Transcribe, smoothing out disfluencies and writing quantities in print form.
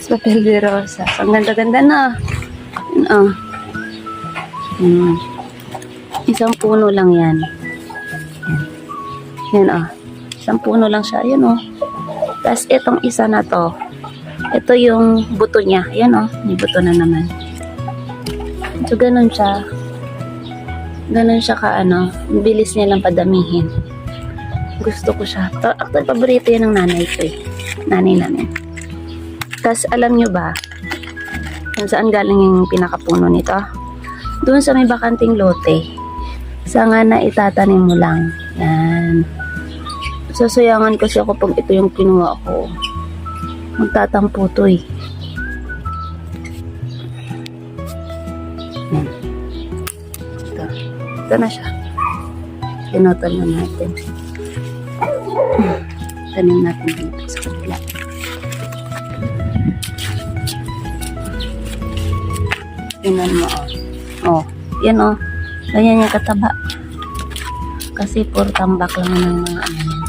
Papel de rosas. Ang ganda-ganda na. Yun, oh. Isang puno lang yan. Yan, oh. Isang puno lang siya. Yan, oh. Tapos, itong isa na to. Ito yung buto niya. Yan, oh. May buto na naman. So, ganun siya. Ganun siya ka, ano. Bilis niya lang padamihin. Gusto ko siya. Actually, paborito yan ng nanay ko, eh. Nanay namin. Tapos, alam nyo ba, kung saan galing yung pinakapuno nito? Doon sa may bakanting lote. Sa nga na itatanim mo lang. Yan. Sasayangan kasi ako pag ito yung kinuha ko. Magtatampo to, eh. Yan. Ito na siya. Pinotol na natin. Tanim natin dito sa kabila. Tingnan mo, oh. Oh, yan, oh. Ganyan yung kataba. Kasi puro tambak lang ng mga ano yan.